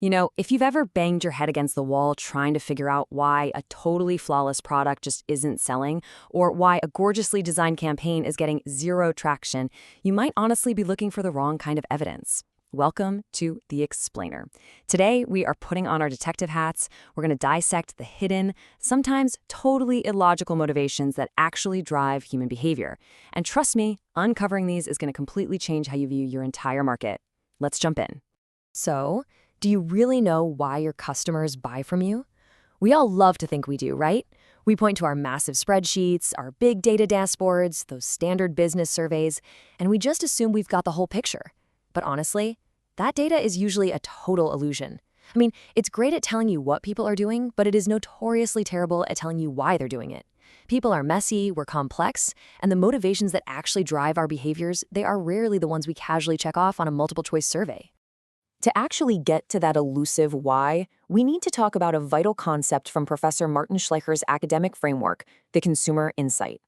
You know, if you've ever banged your head against the wall trying to figure out why a totally flawless product just isn't selling, or why a gorgeously designed campaign is getting zero traction, you might honestly be looking for the wrong kind of evidence. Welcome to The Explainer. Today, we are putting on our detective hats. We're going to dissect the hidden, sometimes totally illogical motivations that actually drive human behavior. And trust me, uncovering these is going to completely change how you view your entire market. Let's jump in. So, do you really know why your customers buy from you? We all love to think we do, right? We point to our massive spreadsheets, our big data dashboards, those standard business surveys, and we just assume we've got the whole picture. But honestly, that data is usually a total illusion. I mean, it's great at telling you what people are doing, but it is notoriously terrible at telling you why they're doing it. People are messy, we're complex, and the motivations that actually drive our behaviors, they are rarely the ones we casually check off on a multiple-choice survey. To actually get to that elusive why, we need to talk about a vital concept from Professor Martin Schleicher's academic framework, the consumer insight.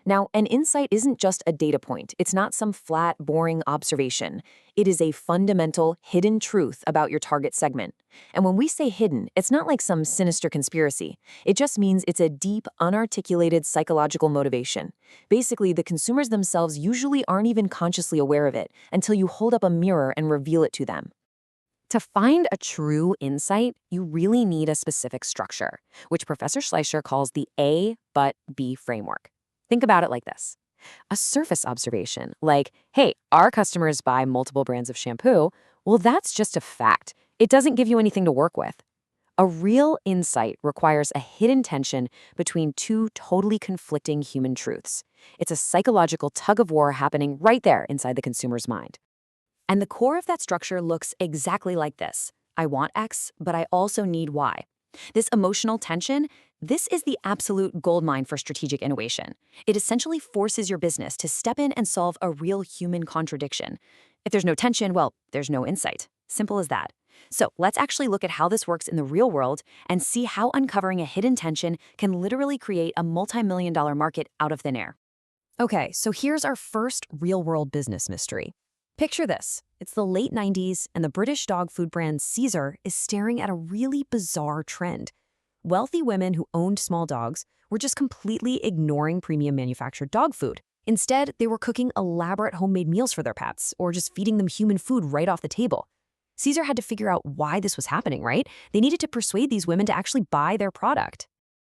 Now, an insight isn't just a data point. It's not some flat, boring observation. It is a fundamental, hidden truth about your target segment. And when we say hidden, it's not like some sinister conspiracy. It just means it's a deep, unarticulated psychological motivation. Basically, the consumers themselves usually aren't even consciously aware of it until you hold up a mirror and reveal it to them. To find a true insight, you really need a specific structure, which Professor Schleicher calls the A but B framework. Think about it like this. A surface observation, like, hey, our customers buy multiple brands of shampoo, well, that's just a fact. It doesn't give you anything to work with. A real insight requires a hidden tension between two totally conflicting human truths. It's a psychological tug-of-war happening right there inside the consumer's mind. And the core of that structure looks exactly like this. I want X, but I also need Y. This emotional tension, this is the absolute goldmine for strategic innovation. It essentially forces your business to step in and solve a real human contradiction. If there's no tension, well, there's no insight. Simple as that. So let's actually look at how this works in the real world and see how uncovering a hidden tension can literally create a multi-million-dollar market out of thin air. Okay, so here's our first real-world business mystery. Picture this. It's the late 90s, and the British dog food brand Caesar is staring at a really bizarre trend. Wealthy women who owned small dogs were just completely ignoring premium manufactured dog food. Instead, they were cooking elaborate homemade meals for their pets, or just feeding them human food right off the table. Caesar had to figure out why this was happening, right? They needed to persuade these women to actually buy their product.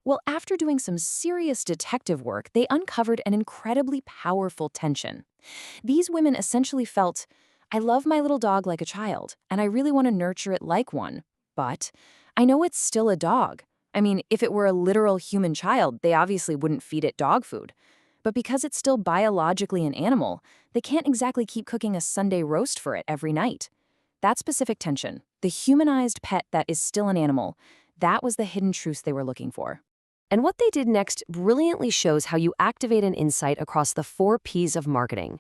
Well, after doing some serious detective work, they uncovered an incredibly powerful tension. These women essentially felt, I love my little dog like a child, and I really want to nurture it like one, but I know it's still a dog. I mean, if it were a literal human child, they obviously wouldn't feed it dog food. But because it's still biologically an animal, they can't exactly keep cooking a Sunday roast for it every night. That specific tension, the humanized pet that is still an animal, that was the hidden truth they were looking for. And what they did next brilliantly shows how you activate an insight across the 4 Ps of marketing.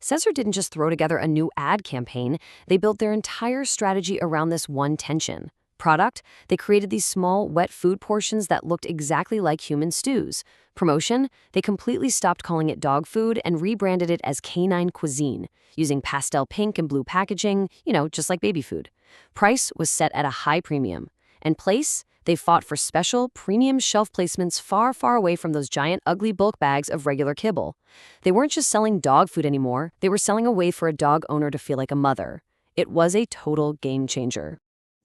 Caesar didn't just throw together a new ad campaign, they built their entire strategy around this one tension. Product, they created these small, wet food portions that looked exactly like human stews. Promotion, they completely stopped calling it dog food and rebranded it as canine cuisine, using pastel pink and blue packaging, just like baby food. Price was set at a high premium. And place, they fought for special, premium shelf placements far, far away from those giant, ugly bulk bags of regular kibble. They weren't just selling dog food anymore, they were selling a way for a dog owner to feel like a mother. It was a total game changer.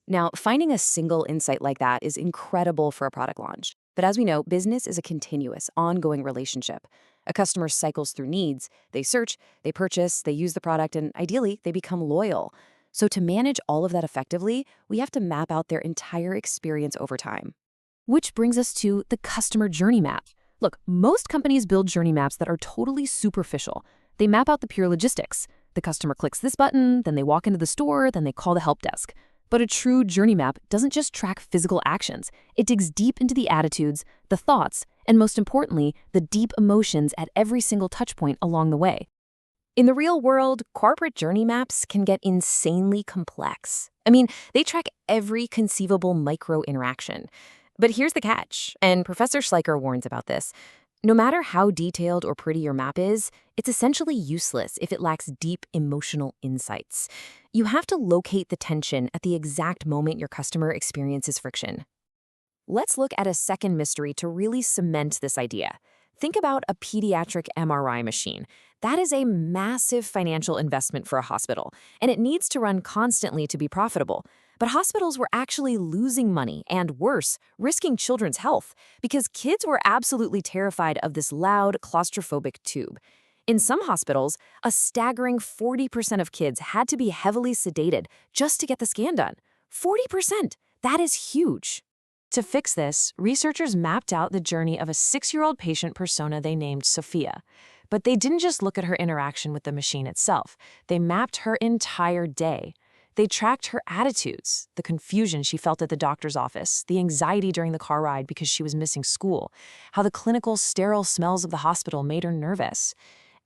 Now, finding a single insight like that is incredible for a product launch. But as we know, business is a continuous, ongoing relationship. A customer cycles through needs, they search, they purchase, they use the product, and ideally, they become loyal. So to manage all of that effectively, we have to map out their entire experience over time. Which brings us to the customer journey map. Look, most companies build journey maps that are totally superficial. They map out the pure logistics. The customer clicks this button, then they walk into the store, then they call the help desk. But a true journey map doesn't just track physical actions. It digs deep into the attitudes, the thoughts, and most importantly, the deep emotions at every single touch point along the way. In the real world, corporate journey maps can get insanely complex. I mean, they track every conceivable micro interaction. But here's the catch, and Professor Schleicher warns about this. No matter how detailed or pretty your map is, it's essentially useless if it lacks deep emotional insights. You have to locate the tension at the exact moment your customer experiences friction. Let's look at a second mystery to really cement this idea. Think about a pediatric MRI machine. That is a massive financial investment for a hospital, and it needs to run constantly to be profitable. But hospitals were actually losing money and, worse, risking children's health because kids were absolutely terrified of this loud, claustrophobic tube. In some hospitals, a staggering 40% of kids had to be heavily sedated just to get the scan done. 40%! That is huge. To fix this, researchers mapped out the journey of a 6-year-old patient persona they named Sophia. But they didn't just look at her interaction with the machine itself. They mapped her entire day. They tracked her attitudes, the confusion she felt at the doctor's office, the anxiety during the car ride because she was missing school, how the clinical, sterile smells of the hospital made her nervous.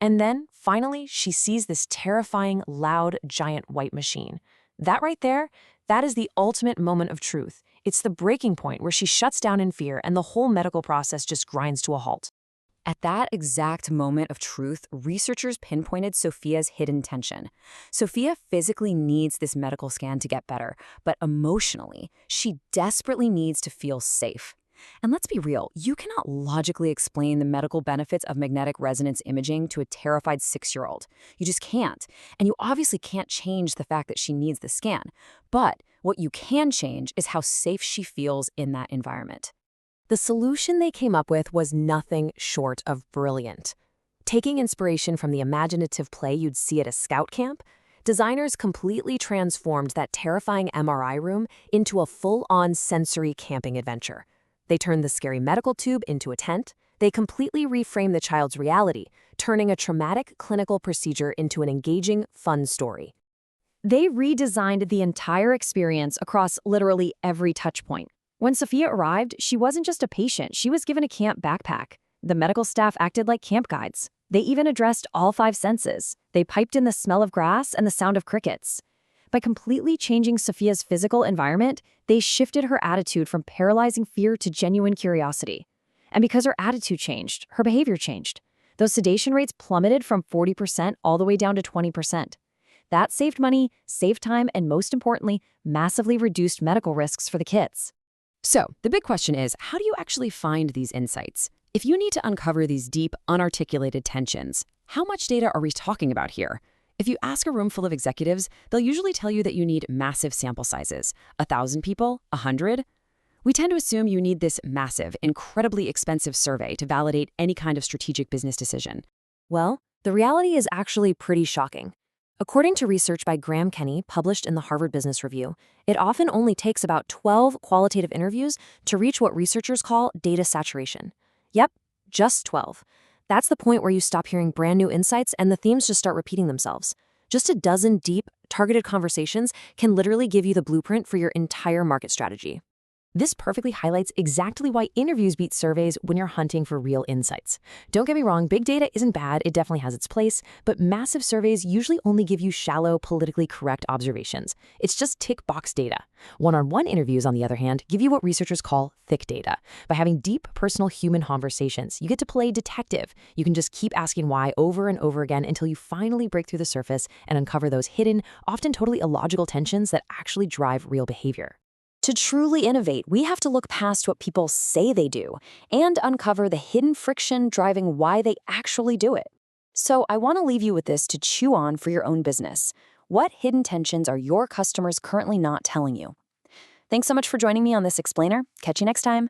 And then, finally, she sees this terrifying, loud, giant white machine. That right there, that is the ultimate moment of truth. It's the breaking point where she shuts down in fear and the whole medical process just grinds to a halt. At that exact moment of truth, researchers pinpointed Sophia's hidden tension. Sophia physically needs this medical scan to get better, but emotionally, she desperately needs to feel safe. And let's be real, you cannot logically explain the medical benefits of magnetic resonance imaging to a terrified 6-year-old. You just can't. And you obviously can't change the fact that she needs the scan. But what you can change is how safe she feels in that environment. The solution they came up with was nothing short of brilliant. Taking inspiration from the imaginative play you'd see at a scout camp, designers completely transformed that terrifying MRI room into a full-on sensory camping adventure. They turned the scary medical tube into a tent. They completely reframed the child's reality, turning a traumatic clinical procedure into an engaging, fun story. They redesigned the entire experience across literally every touchpoint. When Sophia arrived, she wasn't just a patient, she was given a camp backpack. The medical staff acted like camp guides. They even addressed all 5 senses. They piped in the smell of grass and the sound of crickets. By completely changing Sophia's physical environment, they shifted her attitude from paralyzing fear to genuine curiosity. And because her attitude changed, her behavior changed. Those sedation rates plummeted from 40% all the way down to 20%. That saved money, saved time, and most importantly, massively reduced medical risks for the kids. So, the big question is, how do you actually find these insights? If you need to uncover these deep, unarticulated tensions, how much data are we talking about here? If you ask a room full of executives, they'll usually tell you that you need massive sample sizes. 1,000 people? 100? We tend to assume you need this massive, incredibly expensive survey to validate any kind of strategic business decision. Well, the reality is actually pretty shocking. According to research by Graham Kenny, published in the Harvard Business Review, it often only takes about 12 qualitative interviews to reach what researchers call data saturation. Yep, just 12. That's the point where you stop hearing brand new insights and the themes just start repeating themselves. Just a dozen deep, targeted conversations can literally give you the blueprint for your entire market strategy. This perfectly highlights exactly why interviews beat surveys when you're hunting for real insights. Don't get me wrong, big data isn't bad, it definitely has its place, but massive surveys usually only give you shallow, politically correct observations. It's just tick-box data. One-on-one interviews, on the other hand, give you what researchers call thick data. By having deep, personal human conversations, you get to play detective. You can just keep asking why over and over again until you finally break through the surface and uncover those hidden, often totally illogical tensions that actually drive real behavior. To truly innovate, we have to look past what people say they do and uncover the hidden friction driving why they actually do it. So I want to leave you with this to chew on for your own business. What hidden tensions are your customers currently not telling you? Thanks so much for joining me on this explainer. Catch you next time.